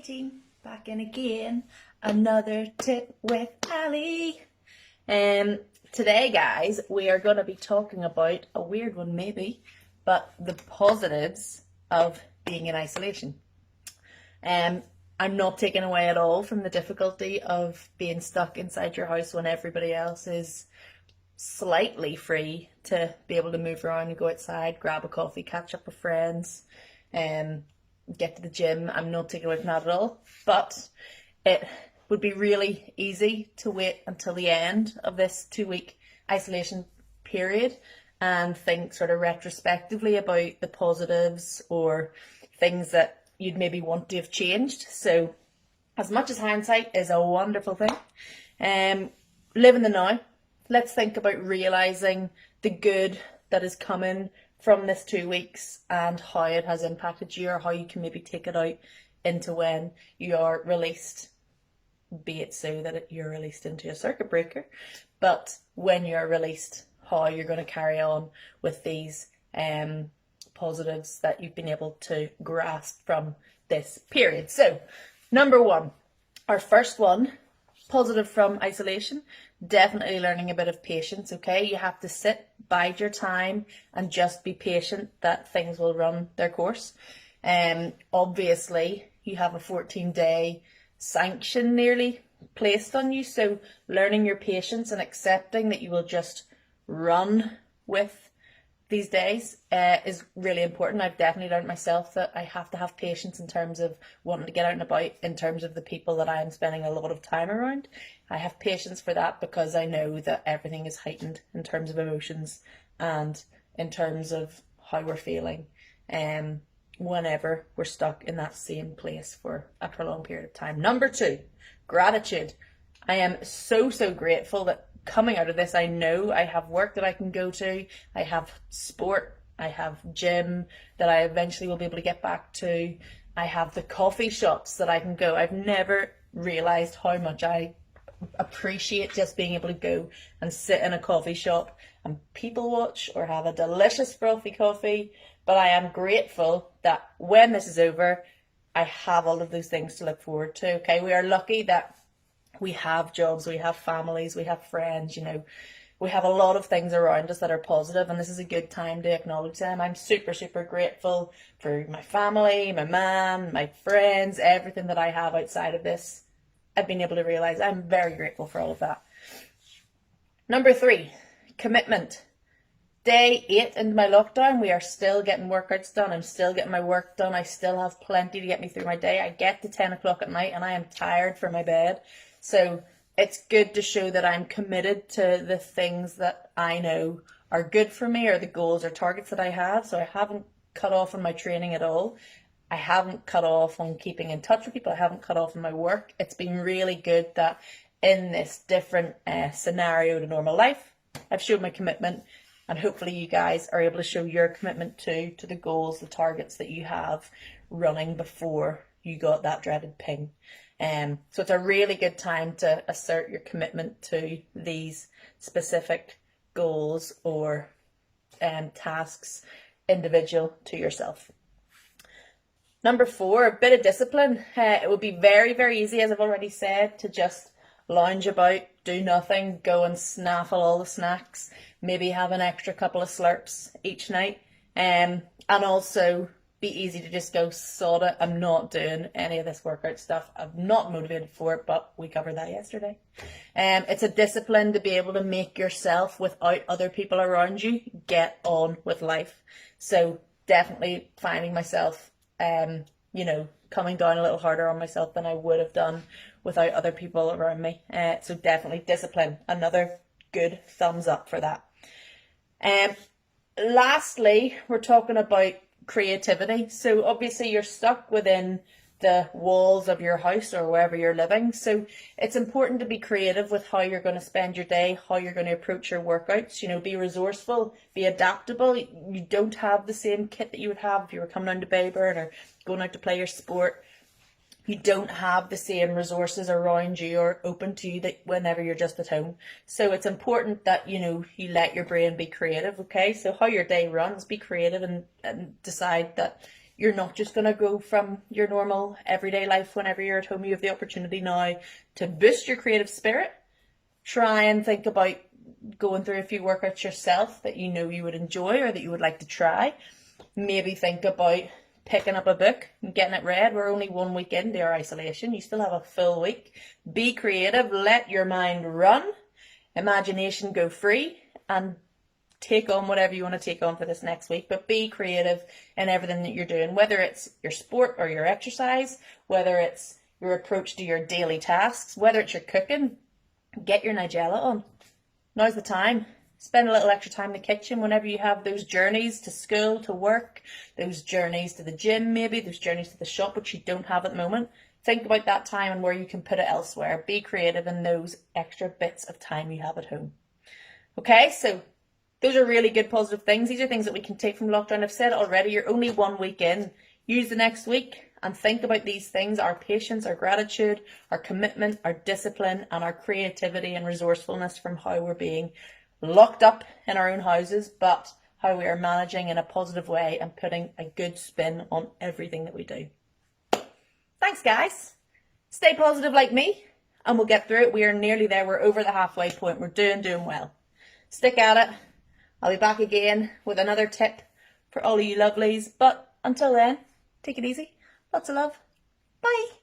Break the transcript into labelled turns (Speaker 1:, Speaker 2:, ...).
Speaker 1: team, back in again. Another tip with Ali. Today, guys, we are going to be talking about a weird one, maybe, but the positives of being in isolation. I'm not taking away at all from the difficulty of being stuck inside your house when everybody else is slightly free to be able to move around and go outside, grab a coffee, catch up with friends, get to the gym. I'm not taking away from that at all, but it would be really easy to wait until the end of this 2-week isolation period and think sort of retrospectively about the positives or things that you'd maybe want to have changed. So as much as hindsight is a wonderful thing, live in the now. Let's think about realising the good that is coming from this 2 weeks and how it has impacted you, or how you can maybe take it out into when you are released, be it so that you're released into a circuit breaker, but when you're released, how you're going to carry on with these positives that you've been able to grasp from this period. So, number one, our first one, positive from isolation, definitely learning a bit of patience, okay? You have to sit, bide your time, and just be patient that things will run their course. Obviously, you have a 14-day sanction nearly placed on you, so learning your patience and accepting that you will just run with these days is really important. I've definitely learned myself that I have to have patience in terms of wanting to get out and about, in terms of the people that I am spending a lot of time around. I have patience for that because I know that everything is heightened in terms of emotions and in terms of how we're feeling whenever we're stuck in that same place for a prolonged period of time. Number two, gratitude. I am so grateful that coming out of this, I know I have work that I can go to, I have sport, I have gym that I eventually will be able to get back to, I have the coffee shops that I can go. I've never realised how much I appreciate just being able to go and sit in a coffee shop and people watch or have a delicious frothy coffee. But I am grateful that when this is over, I have all of those things to look forward to. Okay, we are lucky that we have jobs, we have families, we have friends, we have a lot of things around us that are positive, and this is a good time to acknowledge them. I'm super grateful for my family, my man, my friends, everything that I have outside of this. I've been able to realise I'm very grateful for all of that. Number three, commitment. Day 8 into my lockdown, we are still getting workouts done. I'm still getting my work done. I still have plenty to get me through my day. I get to 10 o'clock at night and I am tired for my bed. So it's good to show that I'm committed to the things that I know are good for me, or the goals or targets that I have. So I haven't cut off on my training at all. I haven't cut off on keeping in touch with people. I haven't cut off on my work. It's been really good that in this different scenario to normal life, I've showed my commitment, and hopefully you guys are able to show your commitment too to the goals, the targets that you have running before you got that dreaded ping. So it's a really good time to assert your commitment to these specific goals or tasks individual to yourself. Number 4, a bit of discipline. It would be very easy, as I've already said, to just lounge about, do nothing, go and snaffle all the snacks, maybe have an extra couple of slurps each night, and also be easy to just go, sod it, I'm not doing any of this workout stuff, I'm not motivated for it, but we covered that yesterday. It's a discipline to be able to make yourself, without other people around you, get on with life. So definitely finding myself, coming down a little harder on myself than I would have done without other people around me. So definitely discipline, another good thumbs up for that. Lastly, we're talking about creativity. So obviously you're stuck within the walls of your house or wherever you're living. So it's important to be creative with how you're going to spend your day, how you're going to approach your workouts. Be resourceful, be adaptable. You don't have the same kit that you would have if you were coming down to Bayburn or going out to play your sport. You don't have the same resources around you or open to you that whenever you're just at home. So it's important that, you let your brain be creative, okay? So how your day runs, be creative and decide that You're not just going to go from your normal everyday life whenever you're at home. You have the opportunity now to boost your creative spirit. Try and think about going through a few workouts yourself that you know you would enjoy or that you would like to try. Maybe think about picking up a book and getting it read. We're only 1 week into our isolation. You still have a full week. Be creative. Let your mind run. Imagination go free and take on whatever you want to take on for this next week, but be creative in everything that you're doing, whether it's your sport or your exercise, whether it's your approach to your daily tasks, whether it's your cooking. Get your Nigella on. Now's the time. Spend a little extra time in the kitchen whenever you have those journeys to school, to work, those journeys to the gym maybe, those journeys to the shop which you don't have at the moment. Think about that time and where you can put it elsewhere. Be creative in those extra bits of time you have at home. Okay, so those are really good positive things. These are things that we can take from lockdown. I've said already, you're only 1 week in. Use the next week and think about these things, our patience, our gratitude, our commitment, our discipline, and our creativity and resourcefulness from how we're being locked up in our own houses, but how we are managing in a positive way and putting a good spin on everything that we do. Thanks, guys. Stay positive like me, and we'll get through it. We are nearly there. We're over the halfway point. We're doing well. Stick at it. I'll be back again with another tip for all of you lovelies. But until then, take it easy. Lots of love. Bye.